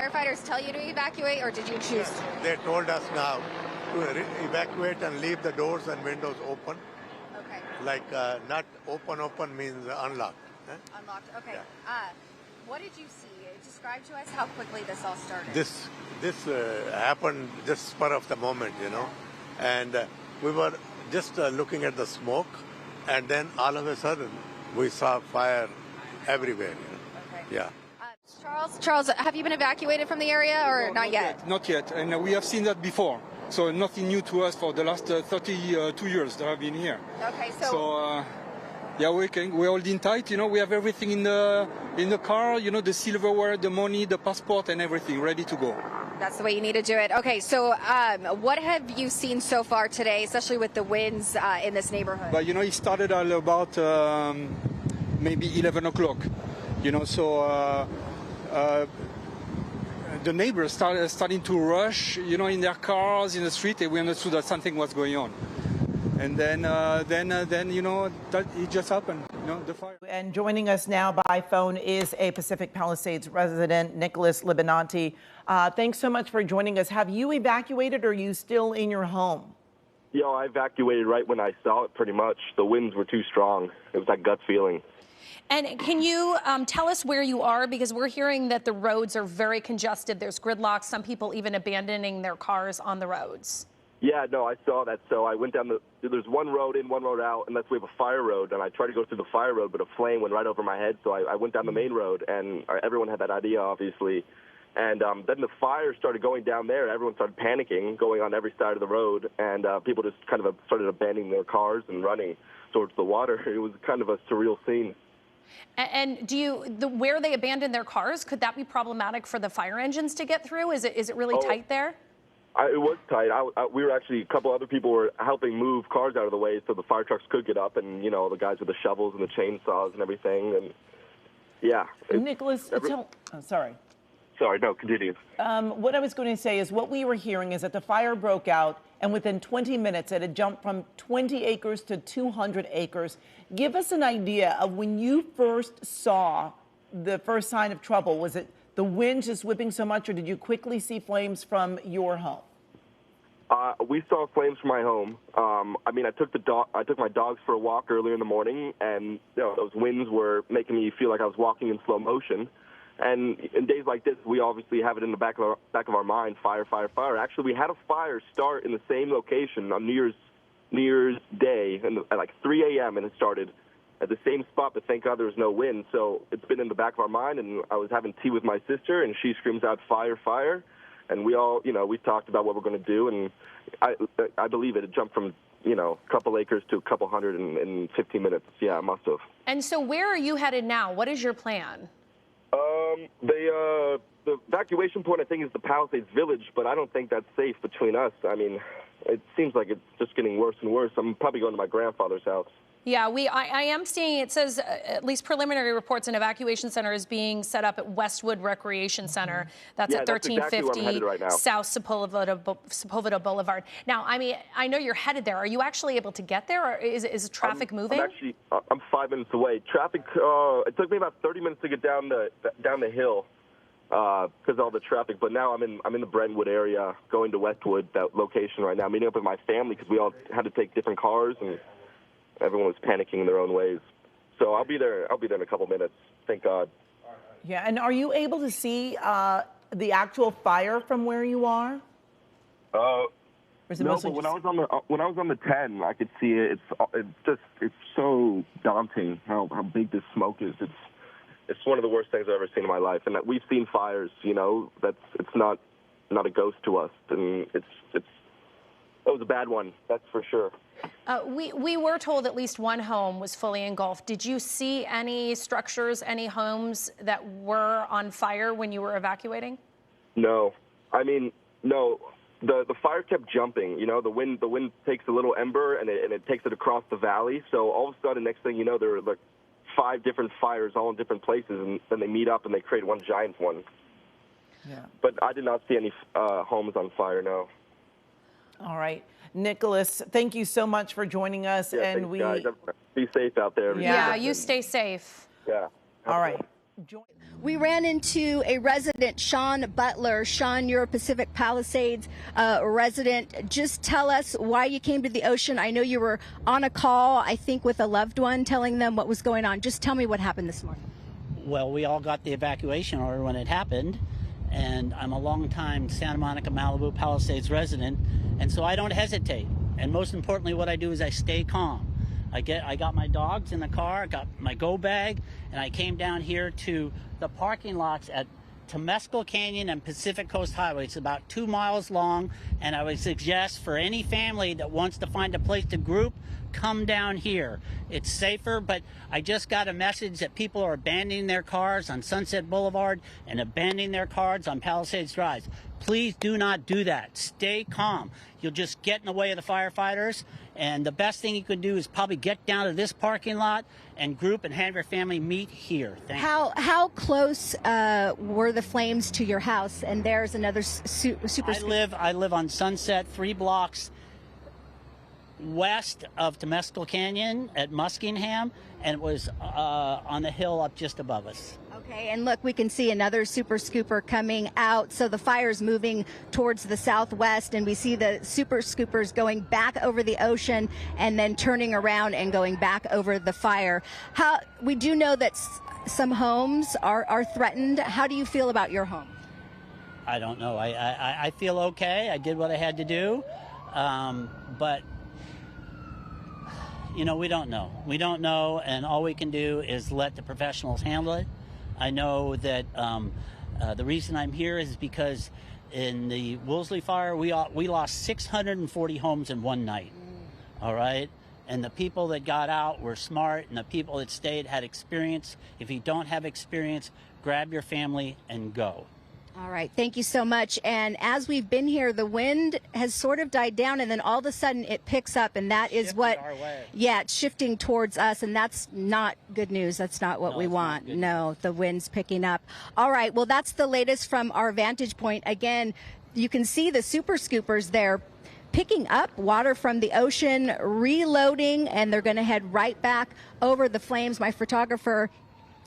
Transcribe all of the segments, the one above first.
firefighters tell you to evacuate, or did you choose? They told us now to evacuate and leave the doors and windows open. Okay. Like not open means unlocked. Unlocked. Okay. Yeah. What did you see? Describe to us how quickly this all started. This happened just spur of the moment, and we were just looking at the smoke, and then all of a sudden we saw fire everywhere. Okay. Yeah. Charles, have you been evacuated from the area or No, not yet? Not yet, and we have seen that before. So nothing new to us for the last 32 years that I've been here. Okay, yeah, we're holding tight. We have everything in the car. The silverware, the money, the passport, and everything ready to go. That's the way you need to do it. Okay, so what have you seen so far today, especially with the winds in this neighborhood? But it started at about maybe 11 o'clock. The neighbors starting to rush, in their cars in the street, and we understood that something was going on. And then that it just happened, the fire. And joining us now by phone is a Pacific Palisades resident, Nicholas Libinanti. Thanks so much for joining us. Have you evacuated, or are you still in your home? Yo, I evacuated right when I saw it, pretty much. The winds were too strong. It was that gut feeling. And can you tell us where you are? Because we're hearing that the roads are very congested. There's gridlock, some people even abandoning their cars on the roads. Yeah, no, I saw that. So I went down there's one road in, one road out, unless we have a fire road. And I tried to go through the fire road, but a flame went right over my head. So I went down the main road, and everyone had that idea, obviously. And then the fire started going down there. Everyone started panicking, going on every side of the road. And people just kind of started abandoning their cars and running towards the water. It was kind of a surreal scene. And where they abandoned their cars, could that be problematic for the fire engines to get through? Is it really tight there? It was tight. We were actually, a couple other people were helping move cars out of the way so the fire trucks could get up, and, the guys with the shovels and the chainsaws and everything. And, yeah. Nicholas, sorry. Sorry, no, continue. What I was going to say is what we were hearing is that the fire broke out, and within 20 minutes it had jumped from 20 acres to 200 acres. Give us an idea of when you first saw the first sign of trouble. Was it the wind just whipping so much, or did you quickly see flames from your home? We saw flames from my home. I took my dogs for a walk earlier in the morning, and those winds were making me feel like I was walking in slow motion. And in days like this, we obviously have it in the back of our mind, fire, fire, fire. Actually, we had a fire start in the same location on New Year's Day at like 3 a.m., and it started at the same spot, but thank God there was no wind. So it's been in the back of our mind, and I was having tea with my sister, and she screams out, fire, fire. And we all, we talked about what we're going to do, and I believe it jumped from, a couple acres to a couple hundred in 15 minutes. Yeah, it must have. And so where are you headed now? What is your plan? The evacuation point, I think, is the Palisades Village, but I don't think that's safe between us. I mean, it seems like it's just getting worse and worse. I'm probably going to my grandfather's house. Yeah, I am seeing, it says, at least preliminary reports, an evacuation center is being set up at Westwood Recreation Center. That's at 1350 exactly South Sepulveda Boulevard. Now, I know you're headed there. Are you actually able to get there, or is traffic moving? I'm 5 minutes away. Traffic, it took me about 30 minutes to get down the hill because of all the traffic. But now I'm in the Brentwood area, going to Westwood, that location right now, meeting up with my family because we all had to take different cars, and everyone was panicking in their own ways. So I'll be there in a couple minutes. Thank God. Yeah, and are you able to see the actual fire from where you are? No, but when I was on the 10, I could see it. It's so daunting how big this smoke is. It's one of the worst things I've ever seen in my life. And we've seen fires, it's not a ghost to us, and it was a bad one, that's for sure. We were told at least one home was fully engulfed. Did you see any structures, any homes that were on fire when you were evacuating? No. No. The fire kept jumping. The wind takes a little ember and it takes it across the valley. So all of a sudden, next thing you know, there were like 5 different fires all in different places, and then they meet up and they create one giant one. Yeah. But I did not see any homes on fire, no. All right. Nicholas, thank you so much for joining us. Yeah, thanks, guys. Be safe out there. Yeah, you stay safe. Yeah. All right. We ran into a resident, Sean Butler. Sean, you're a Pacific Palisades resident. Just tell us why you came to the ocean. I know you were on a call, I think, with a loved one, telling them what was going on. Just tell me what happened this morning. Well, we all got the evacuation order when it happened, and I'm a longtime Santa Monica, Malibu, Palisades resident, and so I don't hesitate. And most importantly, what I do is I stay calm. I got my dogs in the car, I got my go bag, and I came down here to the parking lots at Temescal Canyon and Pacific Coast Highway. It's about 2 miles long, and I would suggest for any family that wants to find a place to group, come down here. It's safer, but I just got a message that people are abandoning their cars on Sunset Boulevard and abandoning their cars on Palisades Drive. Please do not do that. Stay calm. You'll just get in the way of the firefighters, and the best thing you can do is probably get down to this parking lot and group and have your family meet here. Thank you. How close were the flames to your house? And there's another super. I live on Sunset, 3 blocks west of Temescal Canyon at Muskingham, and it was on the hill up just above us. Okay, and look, we can see another super scooper coming out. So the fire's moving towards the southwest, and we see the super scoopers going back over the ocean and then turning around and going back over the fire. We do know that some homes are threatened. How do you feel about your home? I don't know. I feel okay. I did what I had to do, but you know, we don't know. We don't know, and all we can do is let the professionals handle it. I know that the reason I'm here is because in the Woolsey fire, we lost 640 homes in one night, all right? And the people that got out were smart, and the people that stayed had experience. If you don't have experience, grab your family and go. All right. Thank you so much. And as we've been here, the wind has sort of died down, and then all of a sudden it picks up, and that is what, yeah, it's shifting towards us, and that's not good news. That's not what we want. No, the wind's picking up. All right. Well, that's the latest from our vantage point. Again, you can see the super scoopers there picking up water from the ocean, reloading, and they're going to head right back over the flames. My photographer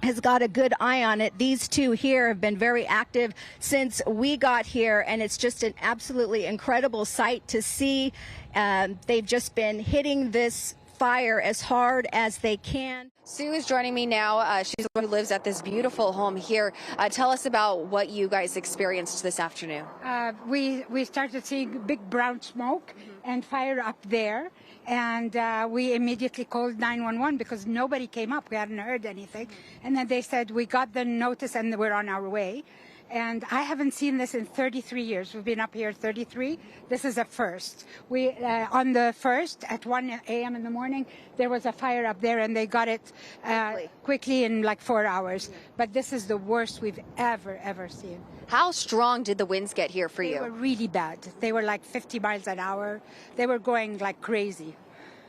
has got a good eye on it. These two here have been very active since we got here, and it's just an absolutely incredible sight to see. They've just been hitting this fire as hard as they can. Sue is joining me now. She's the one who lives at this beautiful home here. Tell us about what you guys experienced this afternoon. We started seeing big brown smoke and fire up there, and we immediately called 911 because nobody came up. We hadn't heard anything. And then they said, we got the notice and we're on our way. And I haven't seen this in 33 years. We've been up here 33. This is a first. We on the 1st at 1 a.m. in the morning, there was a fire up there, and they got it quickly in like 4 hours. But this is the worst we've ever seen. How strong did the winds get here for you? They were really bad. They were like 50 miles an hour. They were going like crazy.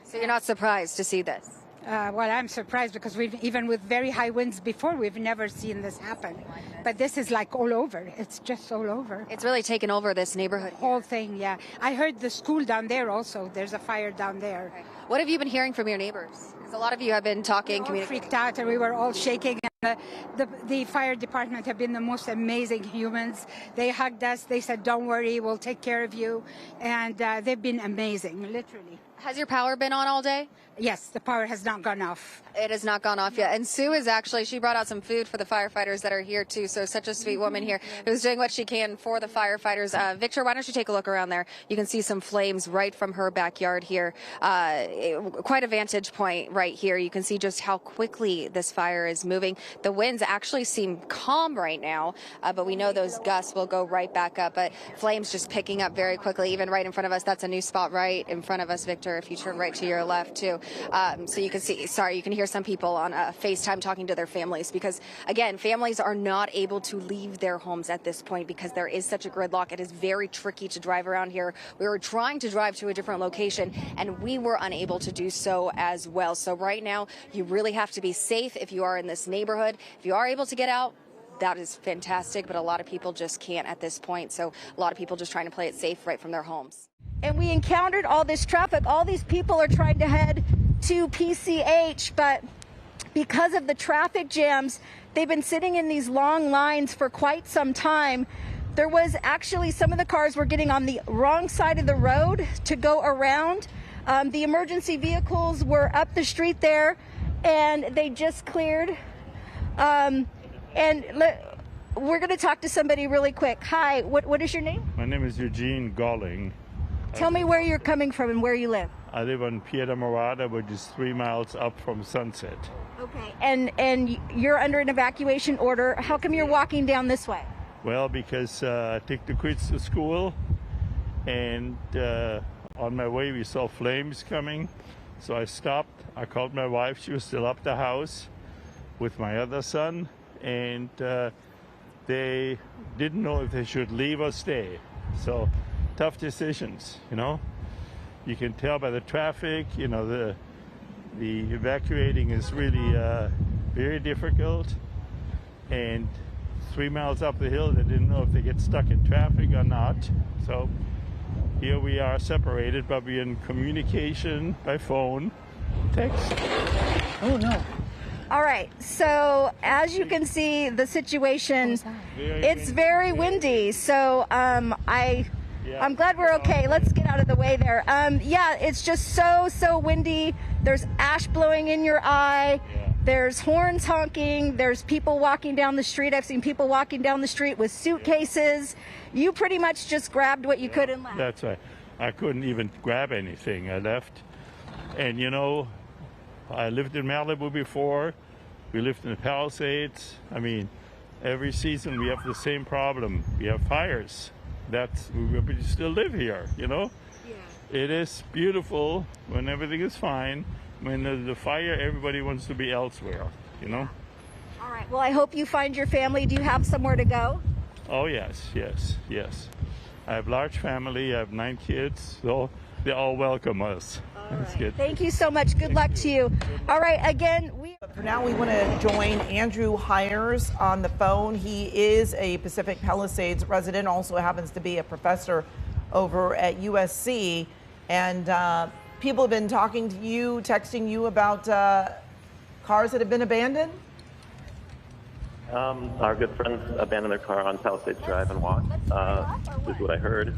So you're not surprised to see this? Well, I'm surprised because even with very high winds before, we've never seen this happen. But this is like all over. It's just all over. It's really taken over this neighborhood. Whole thing, yeah. I heard the school down there also. There's a fire down there. Okay. What have you been hearing from your neighbors? Because a lot of you have been talking, communicating. Freaked out, and we were all shaking. The fire department have been the most amazing humans. They hugged us. They said, "Don't worry, we'll take care of you." And they've been amazing, literally. Has your power been on all day? Yes, the power has not gone off. It has not gone off yet. And Sue is actually, she brought out some food for the firefighters that are here too. So such a sweet woman here who's doing what she can for the firefighters. Victor, why don't you take a look around there? You can see some flames right from her backyard here. Quite a vantage point right here. You can see just how quickly this fire is moving. The winds actually seem calm right now, but we know those gusts will go right back up. But flames just picking up very quickly, even right in front of us. That's a new spot right in front of us, Victor, if you turn right to your left too. So you can see, you can hear some people on FaceTime talking to their families because, again, families are not able to leave their homes at this point because there is such a gridlock. It is very tricky to drive around here. We were trying to drive to a different location, and we were unable to do so as well. So right now, you really have to be safe if you are in this neighborhood. If you are able to get out, that is fantastic, but a lot of people just can't at this point. So a lot of people just trying to play it safe right from their homes. And we encountered all this traffic. All these people are trying to head to PCH, but because of the traffic jams, They've been sitting in these long lines for quite some time. There was actually some of the cars were getting on the wrong side of the road to go around. The emergency vehicles were up the street there, and they just cleared. We're going to talk to somebody really quick. Hi, what is your name? My name is Eugene Galling. Tell me where you're coming from and where you live. I live on Piedra Morada, which is 3 miles up from Sunset. Okay, and you're under an evacuation order. How come you're walking down this way? Well, because I take the kids to school, and on my way we saw flames coming, so I stopped. I called my wife. She was still up the house with my other son, and they didn't know if they should leave or stay. So tough decisions, you know. You can tell by the traffic, you know, the evacuating is really very difficult. And 3 miles up the hill, they didn't know if they get stuck in traffic or not. So here we are separated, but we're in communication by phone, text. Oh, no. All right, so as you can see, the situation, it's very windy. So I'm glad we're okay. Let's get out of the way there. Yeah, it's just so windy. There's ash blowing in your eye. There's horns honking. There's people walking down the street. I've seen people walking down the street with suitcases. You pretty much just grabbed what you could and left. That's right. I couldn't even grab anything. I left. And you know, I lived in Malibu before. We lived in the Palisades. I mean, every season we have the same problem. We have fires. We still live here, you know? Yeah. It is beautiful when everything is fine. When there's a fire, everybody wants to be elsewhere, you know? All right. Well, I hope you find your family. Do you have somewhere to go? Oh, yes. I have a large family. I have 9 kids, so they all welcome us. That's good. Thank you so much. Good luck to you. All right. Again, For now, we want to join Andrew Hires on the phone. He is a Pacific Palisades resident, also happens to be a professor over at USC. And people have been talking to you, texting you about cars that have been abandoned? Our good friends abandoned their car on Palisades Drive and walked, is what I heard.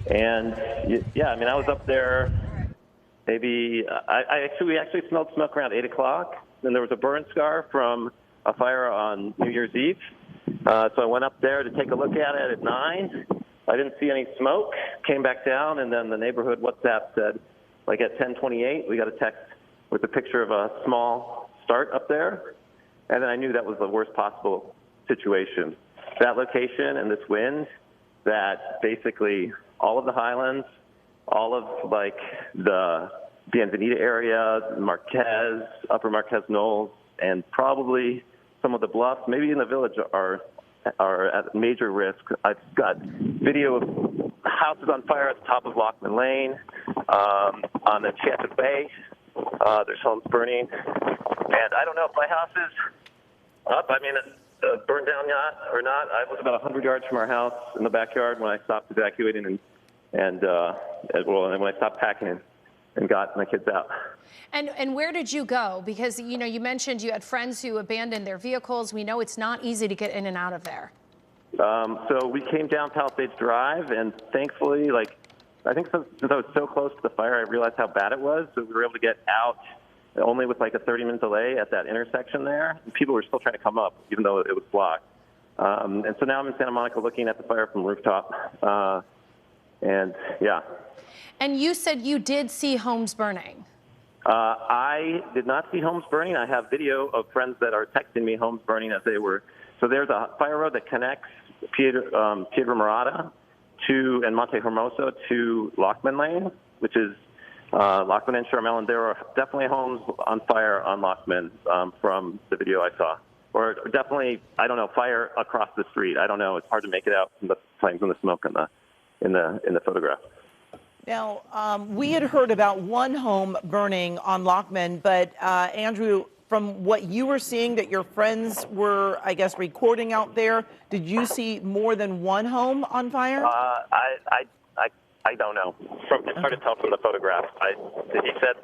And yeah, I mean, I was up there maybe, we actually smelled smoke around 8 o'clock. Then there was a burn scar from a fire on New Year's Eve. So I went up there to take a look at it at 9. I didn't see any smoke, came back down, and then the neighborhood WhatsApp said, like at 10:28, we got a text with a picture of a small start up there. And then I knew that was the worst possible situation. That location and this wind, that basically all of the highlands, all of like the Bienvenida area, Marquez, Upper Marquez Knolls, and probably some of the bluffs, maybe in the village, are at major risk. I've got video of houses on fire at the top of Lockman Lane, on the Enchanted Bay. There's homes burning, and I don't know if my house is up. I mean, burned down or not. I was about 100 yards from our house in the backyard when I stopped evacuating and when I stopped packing and got my kids out. And where did you go? Because, you know, you mentioned you had friends who abandoned their vehicles. We know it's not easy to get in and out of there. So we came down Palisades Drive, and thankfully, I think since I was so close to the fire, I realized how bad it was. So we were able to get out only with like a 30-minute delay at that intersection there. People were still trying to come up, even though it was blocked. And so now I'm in Santa Monica looking at the fire from the rooftop. And yeah. And you said you did see homes burning. I did not see homes burning. I have video of friends that are texting me homes burning as they were. So there's a fire road that connects Piedra Morada and Monte Hermoso to Lockman Lane, which is Lockman and Charmel. And there are definitely homes on fire on Lockman from the video I saw. Or definitely, I don't know, fire across the street. I don't know. It's hard to make it out from the flames and the smoke in the photograph. Now, we had heard about one home burning on Lockman, but Andrew, from what you were seeing that your friends were, I guess, recording out there, did you see more than one home on fire? I don't know. It's hard to tell from the photograph. He said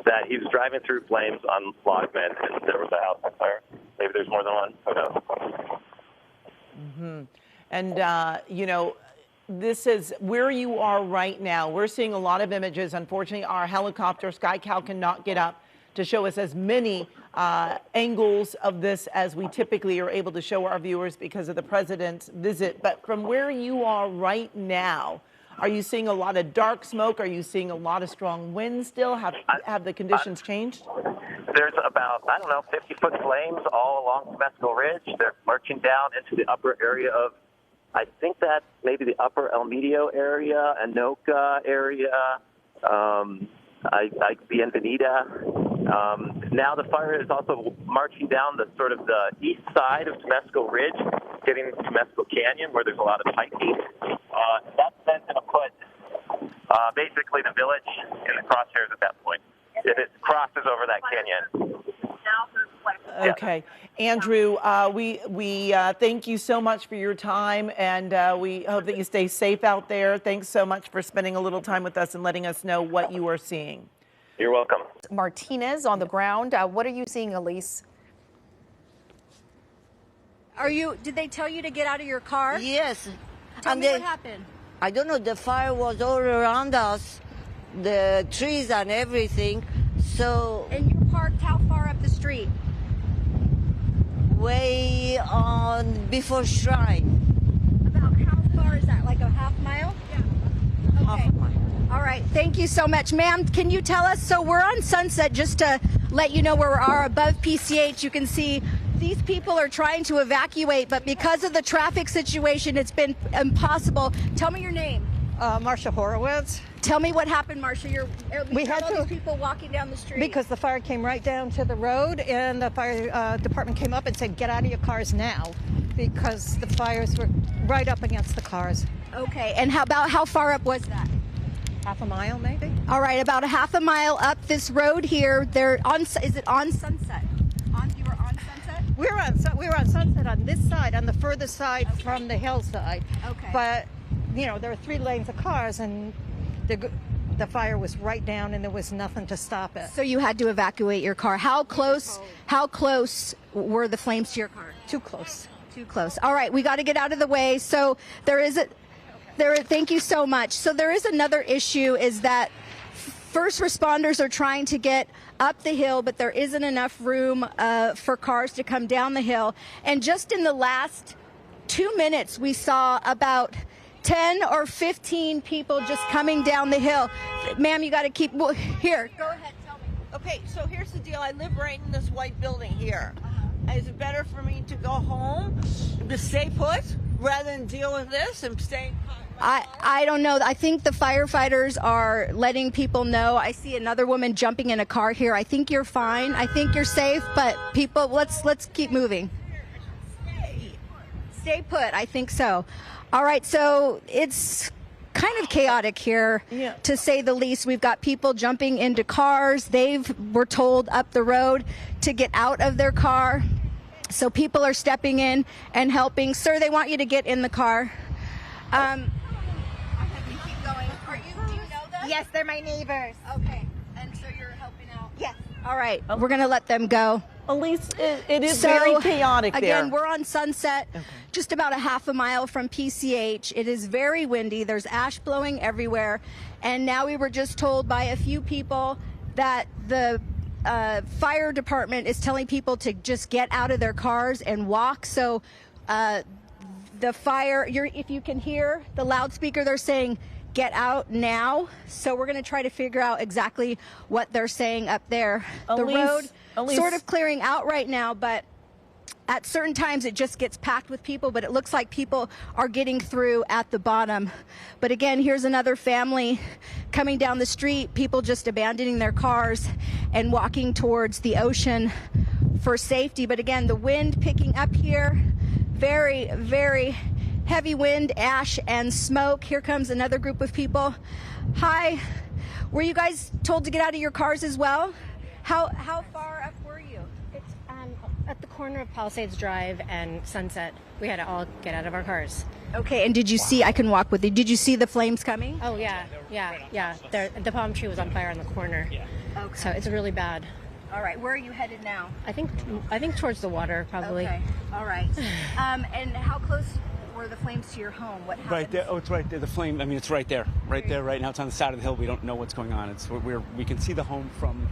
that he was driving through flames on Lockman, and there was a house on fire. Maybe there's more than one. Who knows? And, you know, this is where you are right now. We're seeing a lot of images. Unfortunately, our helicopter, SkyCal, cannot get up to show us as many angles of this as we typically are able to show our viewers because of the president's visit. But from where you are right now, are you seeing a lot of dark smoke? Are you seeing a lot of strong winds still? Have the conditions changed? There's about, 50-foot flames all along Temescal Ridge. They're marching down into the upper area of, I think that's maybe the upper El Medio area, Anoka area, Bienvenida. Now the fire is also marching down the sort of the east side of Temescal Ridge, getting to Temescal Canyon, where there's a lot of hiking. That's then going to put basically the village in the crosshairs at that point, if it crosses over that canyon. Okay. Andrew, we thank you so much for your time, and we hope that you stay safe out there. Thanks so much for spending a little time with us and letting us know what you are seeing. You're welcome. Martinez on the ground. What are you seeing, Elise? Did they tell you to get out of your car? Yes. Tell me what happened. I don't know, the fire was all around us, the trees and everything, so... And you're parked how far up the street? Way on before Shrine. About how far is that, like a half mile? Yeah. Okay. Half a mile. All right, thank you so much. Ma'am, can you tell us, so we're on Sunset, just to let you know where we are above PCH, you can see these people are trying to evacuate, but because of the traffic situation, it's been impossible. Tell me your name. Marcia Horowitz. Tell me what happened, Marcia. We had all these people walking down the street. Because the fire came right down to the road, and the fire department came up and said, get out of your cars now, because the fires were right up against the cars. Okay, and how far up was that? Half a mile, maybe. All right, about a half a mile up this road here. Is it on Sunset? You were on Sunset? We were on Sunset on this side, on the further side from the hillside. Okay. But, you know, there are 3 lanes of cars, and the fire was right down, and there was nothing to stop it. So you had to evacuate your car. How close were the flames to your car? Too close. Too close. All right, we got to get out of the way. So thank you so much. So there is another issue, is that first responders are trying to get up the hill, but there isn't enough room for cars to come down the hill. And just in the last 2 minutes, we saw about 10 or 15 people just coming down the hill. Ma'am, you got to keep, here. Go ahead, tell me. Okay, so here's the deal. I live right in this white building here. Is it better for me to go home, to stay put, rather than deal with this and stay? I don't know. I think the firefighters are letting people know. I see another woman jumping in a car here. I think you're fine. I think you're safe, but people, let's keep moving. Stay put. I think so. All right, so it's kind of chaotic here, to say the least. We've got people jumping into cars. Were told up the road to get out of their car. So people are stepping in and helping. Sir, they want you to get in the car. Keep going. Do you know them? Yes, they're my neighbors. Okay, and so you're helping out? Yes. All right, we're going to let them go. Elise, it is very chaotic there. Again, we're on Sunset, just about a half a mile from PCH. It is very windy. There's ash blowing everywhere. And now we were just told by a few people that the fire department is telling people to just get out of their cars and walk. So the fire, if you can hear the loudspeaker, they're saying, get out now. So we're going to try to figure out exactly what they're saying up there. The road sort of clearing out right now, but at certain times it just gets packed with people, but it looks like people are getting through at the bottom. But again, here's another family coming down the street, people just abandoning their cars and walking towards the ocean for safety. But again, the wind picking up here, very, very heavy wind, ash and smoke. Here comes another group of people. Hi, were you guys told to get out of your cars as well? How far up were you? It's at the corner of Palisades Drive and Sunset. We had to all get out of our cars. Okay, and did you see, I can walk with you, did you see the flames coming? Oh, yeah. The palm tree was on fire in the corner. Okay. So it's really bad. All right. Where are you headed now? I think towards the water, probably. Okay. All right. And how close were the flames to your home? What happened? Right there. Oh, it's right there. The flame. I mean, it's right there. Right there. Right now, it's on the side of the hill. We don't know what's going on. It's we can see the home from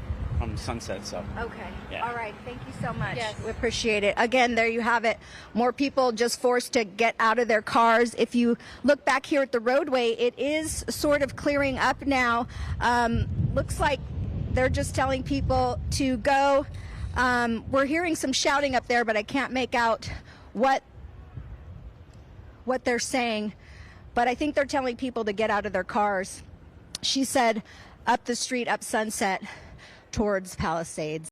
Sunset. So. Okay. Yeah. All right. Thank you so much. Yes. We appreciate it. Again, there you have it. More people just forced to get out of their cars. If you look back here at the roadway, it is sort of clearing up now. Looks like they're just telling people to go. We're hearing some shouting up there, but I can't make out what they're saying. But I think they're telling people to get out of their cars. She said up the street, up Sunset, towards Palisades.